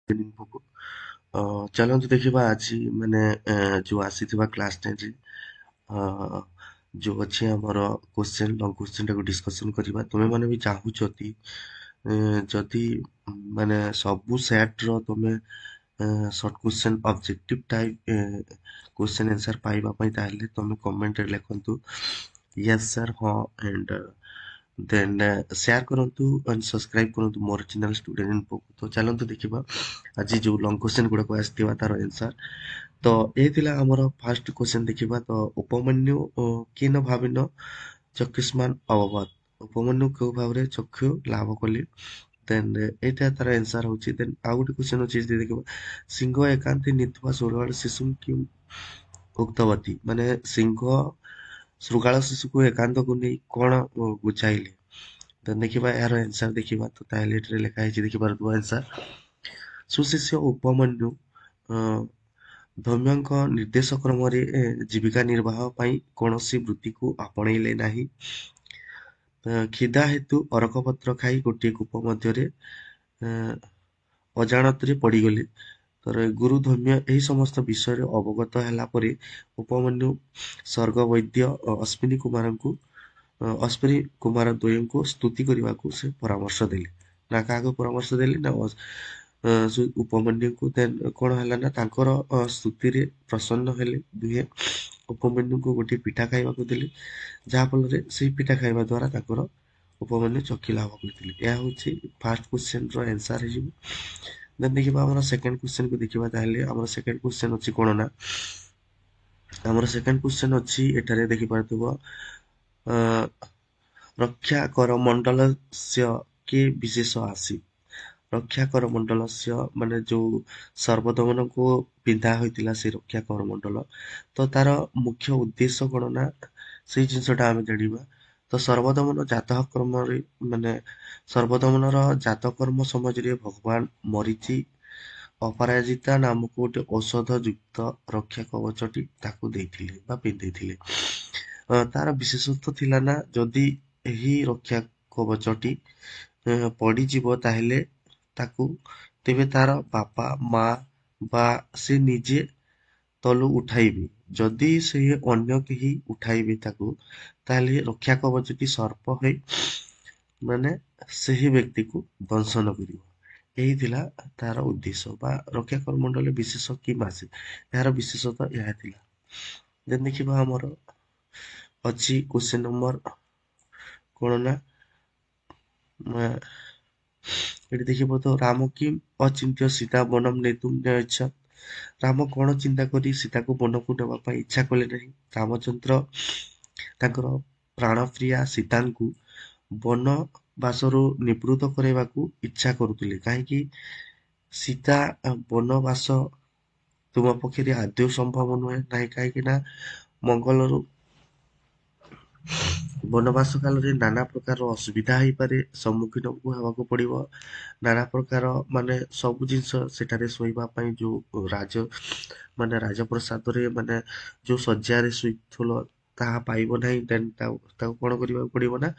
ଇନଫୋକୁ ଚାଲନ୍ତୁ ଦେଖିବା ଆଜି ମାନେ ଯୋଉ ଆସିଥିବା କ୍ଲାସ୍ 10ରେ ଯୋଉ ଅଛି ଆମର କ୍ୱେଶ୍ଚେନ୍ ଲଙ୍ଗ କ୍ୱେଶ୍ଚେନ୍ଟାକୁ ଡିସ୍କସନ୍ କରିବା। ତୁମେମାନେ ବି ଚାହୁଁଛନ୍ତି ଯଦି ମାନେ ସବୁ ସେଟ୍ର ତୁମେ short question objective type question answer ପାଇବା ପାଇଁ ତାହେଲେ ତୁମେ କମେଣ୍ଟରେ ଲେଖନ୍ତୁ ୟେସ୍ ସାର୍ ହଁ ଆଣ୍ଡ ଦେନ୍ ସେୟାର କରନ୍ତୁ ଆଣ୍ଡ ସବସ୍କ୍ରାଇବ୍ କରନ୍ତୁ ମୋର ଚ୍ୟାନେଲ୍ ଷ୍ଟୁଡେଣ୍ଟ ଇନଫୋକୁ। ତ ଚାଲନ୍ତୁ ଦେଖିବା ଆଜି ଯୋଉ ଲଙ୍ଗ କ୍ୱେଶ୍ଚେନ୍ ଗୁଡାକ ଆସିଥିବା ତାର ଆନ୍ସର୍। ତ ଏ ଥିଲା ଆମର ଫାର୍ଷ୍ଟ କ୍ୱେଶ୍ଚେନ୍ ଦେଖିବା। ତ ଉପମନ୍ୟୁ କିନ ଭାବିନ ଚକ୍ଷୁଷ୍ମାନ ଅବବତ, ଉପମନ୍ୟୁ କେଉଁ ଭାବରେ ଚକ୍ଷୁ ଲାଭ କଲେ। ଦେନ୍ ଏଇଟା ତାର ଆନ୍ସର୍ ହଉଛି। ଦେନ୍ ଆଉ ଗୋଟେ କ୍ୱେଶ୍ଚେନ୍ ଅଛି ଯଦି ଦେଖିବା ସିଂହ ଏକାନ୍ତି ନିଥିବା ଶୃଗାଳ ଶିଶୁ କି ଉକ୍ତବତୀ, ମାନେ ସିଂହ ଶୃଗାଳ ଶିଶୁକୁ ଏକାନ୍ତକୁ ନେଇ କଣ ବୁଝାଇଲେ। ତ ଦେଖିବା ଏହାର ଆନ୍ସର୍ ଦେଖିବା। ତ ତାହେଲେ ଏଠାରେ ଲେଖା ହେଇଛି ଦେଖିପାରୁଥିବା ଆନ୍ସର୍ ସୁଶିଷ୍ୟ ଉପମନ୍ୟୁ ଧୌମ୍ୟଙ୍କ ନିର୍ଦ୍ଦେଶ କ୍ରମରେ ଜୀବିକା ନିର୍ବାହ ପାଇଁ କୌଣସି ବୃତ୍ତିକୁ ଆପଣେଇଲେ ନାହିଁ। କ୍ଷୁଧା ହେତୁ ଅରଖପତ୍ର ଖାଇ ଗୋଟିଏ କୂପ ମଧ୍ୟରେ ଅଜାଣତରେ ପଡ଼ିଗଲେ। ଗୁରୁ ଧୌମ୍ୟ ଏହି ସମସ୍ତ ବିଷୟରେ ଅବଗତ ହେଲା ପରେ ଉପମନ୍ୟୁ ସ୍ୱର୍ଗବୈଦ୍ୟ ଅଶ୍ୱିନୀ କୁମାର ଦ୍ୱୟଙ୍କୁ ସ୍ତୁତି କରିବାକୁ ସେ ପରାମର୍ଶ ଦେଲେ। ନା କାହାକୁ ପରାମର୍ଶ ଦେଲେ ନା ଉପମନ୍ୟୁଙ୍କୁ। ଦେନ୍ କଣ ହେଲା ନା ତାଙ୍କର ସ୍ତୁତିରେ ପ୍ରସନ୍ନ ହେଲେ ଦୁହେଁ ଉପମନ୍ୟୁଙ୍କୁ ଗୋଟିଏ ପିଠା ଖାଇବାକୁ ଦେଲେ, ଯାହାଫଳରେ ସେଇ ପିଠା ଖାଇବା ଦ୍ୱାରା ତାଙ୍କର ଉପମନ୍ୟୁ ଚକ୍ଷୁ ଲାଭ କରିଥିଲେ। ଏହା ହଉଛି ଫାର୍ଷ୍ଟ କ୍ୱେଶ୍ଚେନ୍ର ଆନ୍ସର୍ ହେଇଯିବ। ଦେନ୍ ଦେଖିବା ଆମର ସେକେଣ୍ଡ କ୍ୱେଶ୍ଚେନ୍କୁ ଦେଖିବା। ତାହେଲେ ଆମର ସେକେଣ୍ଡ କ୍ୱେଶ୍ଚେନ୍ ଅଛି କଣ ନା ଆମର ସେକେଣ୍ଡ କ୍ୱେଶ୍ଚେନ୍ ଅଛି ଏଠାରେ ଦେଖିପାରୁଥିବ ରକ୍ଷା କରମଣ୍ଡଳସ୍ୟ କିଏ ବିଶେଷ ଆସି। ରକ୍ଷା କରମଣ୍ଡଳସ୍ୟ ମାନେ ଯୋଉ ସର୍ବଦମନକୁ ପିନ୍ଧା ହୋଇଥିଲା ସେ ରକ୍ଷା କରମଣ୍ଡଳ, ତ ତାର ମୁଖ୍ୟ ଉଦ୍ଦେଶ୍ୟ କଣ ନା ସେଇ ଜିନିଷଟା ଆମେ ଜାଣିବା। ତ ସର୍ବଦମନ ଜାତକ କର୍ମରେ ମାନେ ସର୍ବଦମନର ଜାତକର୍ମ ସମାଜରେ ଭଗବାନ ମରିଚି ଅପରାଜିତା ନାମକ ଗୋଟେ ଔଷଧ ଯୁକ୍ତ ରକ୍ଷା କବଚଟି ତାକୁ ଦେଇଥିଲେ ବା ପିନ୍ଧେଇଥିଲେ। ତାର ବିଶେଷତ୍ୱ ଥିଲା ନା ଯଦି ଏହି ରକ୍ଷା କବଚଟି ପଡିଯିବ ତାହେଲେ ତାକୁ ତେବେ ତାର ବାପା ମା ବା ସେ ନିଜେ ତଳୁ ଉଠାଇବେ। ଯଦି ସେ ଅନ୍ୟ କେହି ଉଠାଇବେ ତାକୁ ତାହେଲେ ରକ୍ଷା କବଚଟି ସର୍ପ ହୋଇ ମାନେ ସେହି ବ୍ୟକ୍ତିକୁ ଦଂଶନ କରିବ। ଏହି ଥିଲା ତାର ଉଦ୍ଦେଶ୍ୟ ବା ରକ୍ଷା କରମଣ୍ଡଳ ବିଶେଷ କି ମାସେ, ଏହାର ବିଶେଷତା ଏହା ଥିଲା। ଦେନ୍ ଦେଖିବା ଆମର ଅଛି କ୍ୱେଶ୍ଚେନ୍ ନମ୍ବର କଣ ନା ଏଠି ଦେଖିବ ତ ରାମ କିମ୍ ଅଚିନ୍ତ୍ୟ ସୀତା ବନମ୍ ନେତୁମ୍ ନ୍ୟୟଚ୍ଛତ। ରାମ କଣ ଚିନ୍ତା କରି ସୀତାକୁ ବନକୁ ନେବା ପାଇଁ ଇଚ୍ଛା କଲେ ନାହିଁ। ରାମଚନ୍ଦ୍ର ତାଙ୍କର ପ୍ରାଣପ୍ରିୟା ସୀତାଙ୍କୁ ବନବାସରୁ ନିବୃତ୍ତ କରାଇବାକୁ ଇଚ୍ଛା କରୁଥିଲେ। କାହିଁକି ସୀତା ବନବାସ ତୁମ ପକ୍ଷରେ ଆଦୌ ସମ୍ଭବ ନୁହେଁ ନାହିଁ, କାହିଁକି ନା ମଙ୍ଗଲରୁ ବନବାସ କାଳରେ ନାନା ପ୍ରକାର ଅସୁବିଧା ହେଇପାରେ, ସମ୍ମୁଖୀନ ହେବାକୁ ପଡିବ। ନାନା ପ୍ରକାର ମାନେ ସବୁ ଜିନିଷ ସେଠାରେ ଶୋଇବା ପାଇଁ ଯୋଉ ରାଜପ୍ରସାଦରେ ମାନେ ଯୋଉ ଶଯ୍ୟାରେ ଶୋଇଥିଲ ତାହା ପାଇବ ନାହିଁ। ଦେନ୍ ତାକୁ କଣ କରିବାକୁ ପଡିବ ନା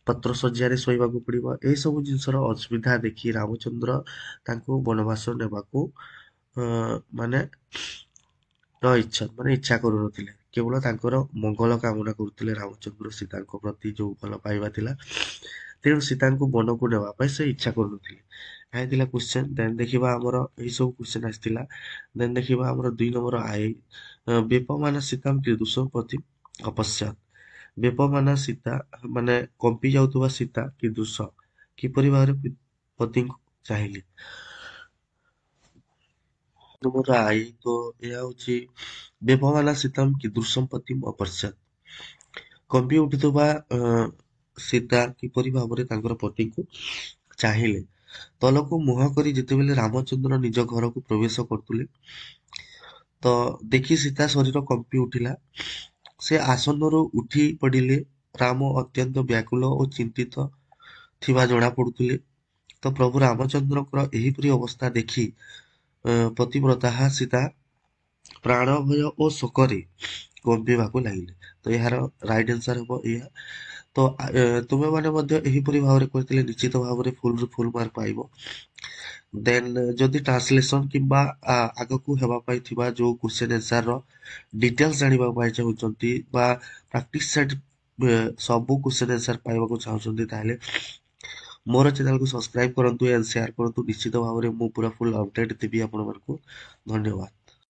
ପତ୍ର ଶଯ୍ୟାରେ ଶୋଇବାକୁ ପଡିବ। ଏଇ ସବୁ ଜିନିଷର ଅସୁବିଧା ଦେଖି ରାମଚନ୍ଦ୍ର ତାଙ୍କୁ ବନବାସ ନେବାକୁ ମାନେ ଇଚ୍ଛା କରୁନଥିଲେ। କେବଳ ତାଙ୍କର ମଙ୍ଗଳ କାମନା କରୁଥିଲେ ରାମଚନ୍ଦ୍ର ସୀତାଙ୍କ ପ୍ରତି ଯୋଉ ଭଲ ପାଇବା ଥିଲା, ତେଣୁ ସୀତାଙ୍କୁ ବନକୁ ନେବା ପାଇଁ ସେ ଇଚ୍ଛା କରୁନଥିଲେ। ଏହା ଥିଲା କ୍ୱେଶ୍ଚେନ୍। ଦେନ୍ ଦେଖିବା ଆମର ଏଇ ସବୁ କ୍ୱେଶ୍ଚେନ୍ ଆସିଥିଲା। ଦେନ୍ ଦେଖିବା ଆମର 2 ନମ୍ବର ବେପମାନ ସୀତାମ୍ କିଦୃଶଂ ପତି ଅପଶ୍ୟତ୍। ବେପମାନ ସୀତା ମାନେ କମ୍ପି ଯାଉଥିବା ସୀତା କିଦୃଶ କିପରି ଭାବରେ ପତିଙ୍କୁ ଚାହିଁଲେ। ନମ୍ବର ତ ଏହା ହଉଛି ବେପମାନ ସୀତାମ୍ କିଦୃଶଂ ପତିମ୍ ଅପଶ୍ୟତ୍। କମ୍ପି ଉଠୁଥିବା ସୀତା କିପରି ଭାବରେ ତାଙ୍କର ପତିଙ୍କୁ ଚାହିଁଲେ। ତଳକୁ ମୁହଁ କରି ଯେତେବେଳେ ରାମଚନ୍ଦ୍ର ନିଜ ଘରକୁ ପ୍ରବେଶ କରୁଥିଲେ ତ ଦେଖି ସୀତା ଶରୀର କମ୍ପି ଉଠିଲା। ସେ ଆସନରୁ ଉଠି ପଡ଼ିଲେ। ରାମ ଅତ୍ୟନ୍ତ ବ୍ୟାକୁଳ ଓ ଚିନ୍ତିତ ଥିବା ଜଣା ପଡୁଥିଲେ। ତ ପ୍ରଭୁ ରାମଚନ୍ଦ୍ରଙ୍କର ଏହିପରି ଅବସ୍ଥା ଦେଖି ପତିବ୍ରତା ସୀତା ପ୍ରାଣ ଭୟ ଓ ଶୋକରେ କମ୍ପିବାକୁ ଲାଗିଲେ। ତ ଏହାର ରାଇଟ୍ ଆନ୍ସର ହେବ ଏହା। ତ ତୁମେମାନେ ମଧ୍ୟ ଏହିପରି ଭାବରେ କରିଥିଲେ ନିଶ୍ଚିତ ଭାବରେ ଫୁଲରୁ ଫୁଲ୍ ମାର୍କ ପାଇବ। ଦେନ୍ ଯଦି ଟ୍ରାନ୍ସଲେସନ୍ କିମ୍ବା ଆଗକୁ ହେବା ପାଇଁ ଥିବା ଯୋଉ କ୍ୱେଶ୍ଚନ୍ ଆନ୍ସର୍‌ର ଡିଟେଲ୍ସ ଜାଣିବା ପାଇଁ ଚାହୁଁଛନ୍ତି ବା ପ୍ରାକ୍ଟିସ୍ ସେଟ୍ ସବୁ କ୍ୱେଶ୍ଚନ୍ ଆନ୍ସର୍ ପାଇବାକୁ ଚାହୁଁଛନ୍ତି, ତାହେଲେ ମୋର ଚ୍ୟାନେଲକୁ ସବସ୍କ୍ରାଇବ୍ କରନ୍ତୁ ଏଣ୍ଡ ସେୟାର କରନ୍ତୁ। ନିଶ୍ଚିତ ଭାବରେ ମୁଁ ପୁରା ଫୁଲ୍ ଅପଡେଟ୍ ଦେବି ଆପଣମାନଙ୍କୁ। ଧନ୍ୟବାଦ।